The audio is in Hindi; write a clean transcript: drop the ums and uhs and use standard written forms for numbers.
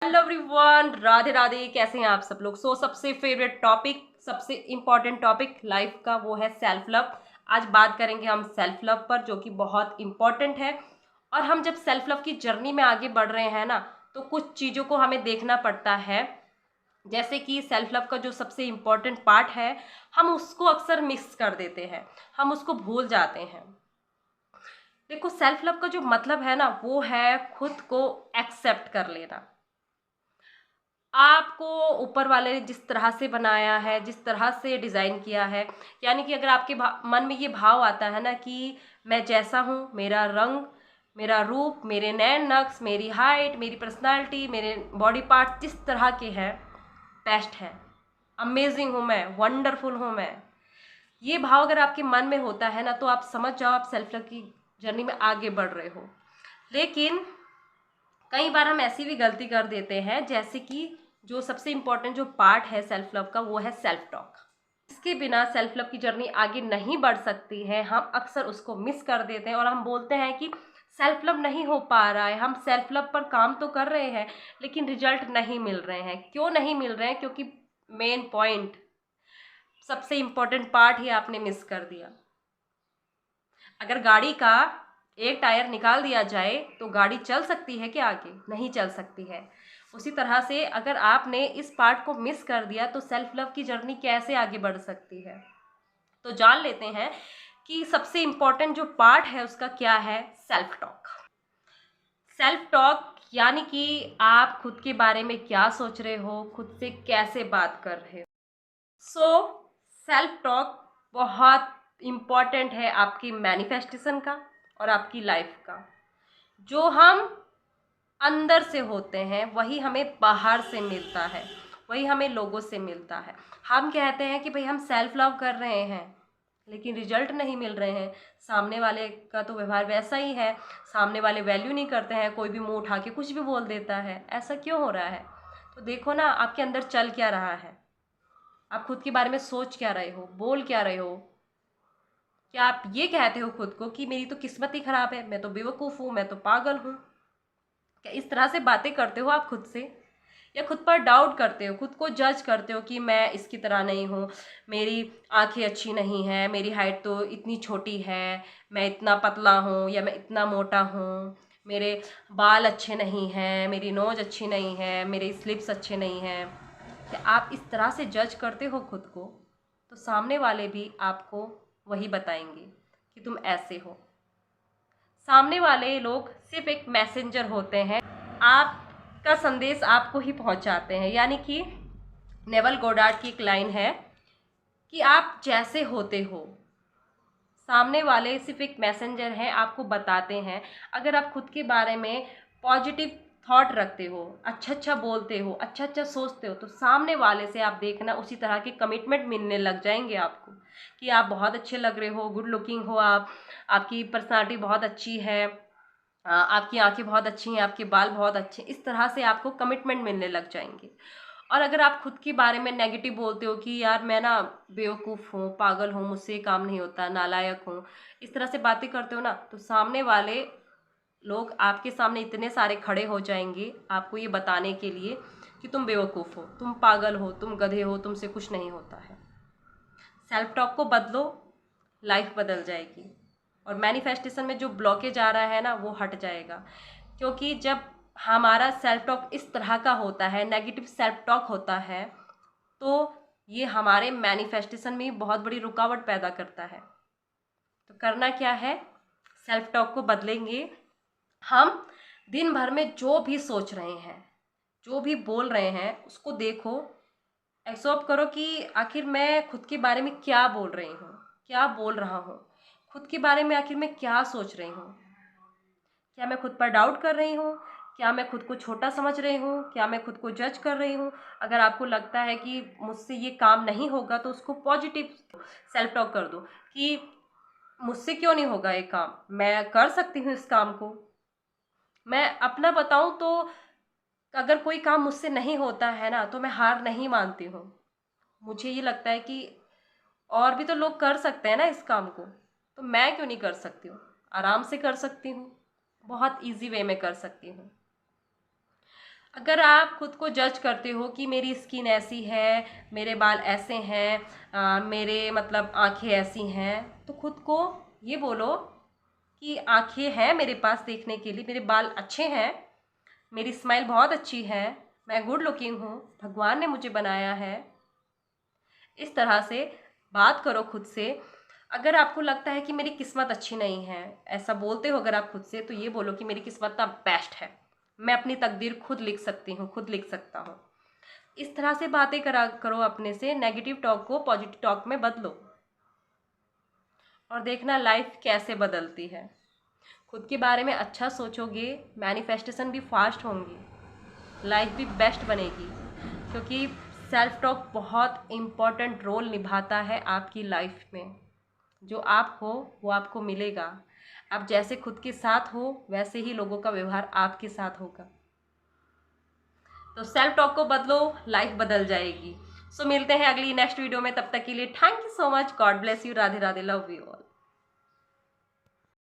Hello everyone, Radhe Radhe. कैसे हैं आप सब लोग? सबसे फेवरेट टॉपिक, सबसे इम्पोर्टेंट टॉपिक लाइफ का वो है सेल्फ लव। आज बात करेंगे हम सेल्फ लव पर, जो कि बहुत इम्पोर्टेंट है। और हम जब सेल्फ लव की जर्नी में आगे बढ़ रहे हैं ना, तो कुछ चीज़ों को हमें देखना पड़ता है। जैसे कि सेल्फ लव का जो सबसे इम्पोर्टेंट पार्ट है, हम उसको अक्सर मिस कर देते हैं, हम उसको भूल जाते हैं। देखो, सेल्फ लव का जो मतलब है ना, वो है खुद को एक्सेप्ट कर लेना। आपको ऊपर वाले ने जिस तरह से बनाया है, जिस तरह से डिज़ाइन किया है, यानी कि अगर आपके मन में ये भाव आता है ना कि मैं जैसा हूँ, मेरा रंग, मेरा रूप, मेरे नैन नक्श, मेरी हाइट, मेरी पर्सनालिटी, मेरे बॉडी पार्ट जिस तरह के हैं, बेस्ट है, अमेजिंग हूँ मैं, वंडरफुल हूँ मैं। ये भाव अगर आपके मन में होता है ना, तो आप समझ जाओ आप सेल्फ लव की जर्नी में आगे बढ़ रहे हो। लेकिन कई बार हम ऐसी भी गलती कर देते हैं, जैसे कि जो सबसे इम्पोर्टेंट जो पार्ट है सेल्फ लव का, वो है सेल्फ टॉक। इसके बिना सेल्फ लव की जर्नी आगे नहीं बढ़ सकती है। हम अक्सर उसको मिस कर देते हैं और हम बोलते हैं कि सेल्फ लव नहीं हो पा रहा है, हम सेल्फ लव पर काम तो कर रहे हैं लेकिन रिजल्ट नहीं मिल रहे हैं। क्यों नहीं मिल रहे हैं? क्योंकि मेन पॉइंट, सबसे इम्पोर्टेंट पार्ट ही आपने मिस कर दिया। अगर गाड़ी का एक टायर निकाल दिया जाए तो गाड़ी चल सकती है क्या? आगे नहीं चल सकती है। उसी तरह से अगर आपने इस पार्ट को मिस कर दिया तो सेल्फ लव की जर्नी कैसे आगे बढ़ सकती है? तो जान लेते हैं कि सबसे इम्पोर्टेंट जो पार्ट है उसका क्या है। Self talk. सेल्फ टॉक यानी कि आप खुद के बारे में क्या सोच रहे हो, खुद से कैसे बात कर रहे हो। सेल्फ टॉक बहुत इम्पॉर्टेंट है आपकी मैनिफेस्टेशन का और आपकी लाइफ का। जो हम अंदर से होते हैं वही हमें बाहर से मिलता है, वही हमें लोगों से मिलता है। हम कहते हैं कि भाई हम सेल्फ लव कर रहे हैं, लेकिन रिजल्ट नहीं मिल रहे हैं। सामने वाले का तो व्यवहार वैसा ही है, सामने वाले वैल्यू नहीं करते हैं, कोई भी मुंह उठा के कुछ भी बोल देता है। ऐसा क्यों हो रहा है? तो देखो ना, आपके अंदर चल क्या रहा है, आप खुद के बारे में सोच क्या रहे हो, बोल क्या रहे हो। क्या आप ये कहते हो खुद को कि मेरी तो किस्मत ही खराब है, मैं तो बेवकूफ़ हूँ, मैं तो पागल हूँ? क्या इस तरह से बातें करते हो आप खुद से? या खुद पर डाउट करते हो, खुद को जज करते हो कि मैं इसकी तरह नहीं हूँ, मेरी आंखें अच्छी नहीं हैं, मेरी हाइट तो इतनी छोटी है, मैं इतना पतला हूँ या मैं इतना मोटा हूँ, मेरे बाल अच्छे नहीं हैं, मेरी नोज अच्छी नहीं है, मेरे स्लिप्स अच्छे नहीं हैं। कि आप इस तरह से जज करते हो खुद को, तो सामने वाले भी आपको वही बताएंगे कि तुम ऐसे हो। सामने वाले लोग सिर्फ एक मैसेंजर होते हैं, आपका संदेश आपको ही पहुंचाते हैं। यानी कि नेवल गोडार्ड की एक लाइन है कि आप जैसे होते हो, सामने वाले सिर्फ एक मैसेंजर हैं, आपको बताते हैं। अगर आप खुद के बारे में पॉजिटिव थॉट रखते हो, अच्छा अच्छा बोलते हो, अच्छा अच्छा सोचते हो, तो सामने वाले से आप देखना उसी तरह के कमिटमेंट मिलने लग जाएंगे आपको कि आप बहुत अच्छे लग रहे हो, गुड लुकिंग हो आप, आपकी पर्सनालिटी बहुत अच्छी है, आपकी आंखें बहुत अच्छी हैं, आपके बाल बहुत अच्छे हैं। इस तरह से आपको कमिटमेंट मिलने लग जाएंगे। और अगर आप खुद के बारे में नेगेटिव बोलते हो कि यार मैं ना बेवकूफ़ हूँ, पागल हूँ, मुझसे ये काम नहीं होता, नालायक हूँ, इस तरह से बातें करते हो ना, तो सामने वाले लोग आपके सामने इतने सारे खड़े हो जाएंगे आपको ये बताने के लिए कि तुम बेवकूफ़ हो, तुम पागल हो, तुम गधे हो, तुमसे कुछ नहीं होता है। सेल्फ टॉक को बदलो, लाइफ बदल जाएगी। और मैनिफेस्टेशन में जो ब्लॉकेज आ रहा है ना, वो हट जाएगा। क्योंकि जब हमारा सेल्फ टॉक इस तरह का होता है, नेगेटिव सेल्फ टॉक होता है, तो ये हमारे मैनिफेस्टेशन में बहुत बड़ी रुकावट पैदा करता है। तो करना क्या है? सेल्फ टॉक को बदलेंगे हम। दिन भर में जो भी सोच रहे हैं, जो भी बोल रहे हैं, उसको देखो, एब्जॉर्ब करो कि आखिर मैं खुद के बारे में क्या बोल रही हूँ, क्या बोल रहा हूँ, खुद के बारे में आखिर मैं क्या सोच रही हूँ। क्या मैं खुद पर डाउट कर रही हूँ? क्या मैं खुद को छोटा समझ रही हूँ? क्या मैं खुद को जज कर रही हूँ? अगर आपको लगता है कि मुझसे ये काम नहीं होगा, तो उसको पॉजिटिव सेल्फ टॉक कर दो कि मुझसे क्यों नहीं होगा ये काम, मैं कर सकती हूँ इस काम को। मैं अपना बताऊँ तो अगर कोई काम मुझसे नहीं होता है ना, तो मैं हार नहीं मानती हूँ। मुझे ये लगता है कि और भी तो लोग कर सकते हैं ना इस काम को, तो मैं क्यों नहीं कर सकती हूँ? आराम से कर सकती हूँ, बहुत इजी वे में कर सकती हूँ। अगर आप खुद को जज करते हो कि मेरी स्किन ऐसी है, मेरे बाल ऐसे हैं, मेरे मतलब आंखें ऐसी हैं, तो खुद को ये बोलो कि आंखें हैं मेरे पास देखने के लिए, मेरे बाल अच्छे हैं, मेरी स्माइल बहुत अच्छी है, मैं गुड लुकिंग हूँ, भगवान ने मुझे बनाया है। इस तरह से बात करो खुद से। अगर आपको लगता है कि मेरी किस्मत अच्छी नहीं है, ऐसा बोलते हो अगर आप खुद से, तो ये बोलो कि मेरी किस्मत तो बेस्ट है, मैं अपनी तकदीर खुद लिख सकती हूँ, खुद लिख सकता हूँ। इस तरह से बातें करा करो अपने से, नेगेटिव टॉक को पॉजिटिव टॉक में बदलो और देखना लाइफ कैसे बदलती है। खुद के बारे में अच्छा सोचोगे, मैनिफेस्टेशन भी फास्ट होंगी, लाइफ भी बेस्ट बनेगी, क्योंकि सेल्फ टॉक बहुत इम्पॉर्टेंट रोल निभाता है आपकी लाइफ में। जो आप हो वो आपको मिलेगा। आप जैसे खुद के साथ हो वैसे ही लोगों का व्यवहार आपके साथ होगा। तो सेल्फ टॉक को बदलो, लाइफ बदल जाएगी। सो मिलते हैं अगली नेक्स्ट वीडियो में, तब तक के लिए thank you so much, God bless you, Radhe Radhe, love you all.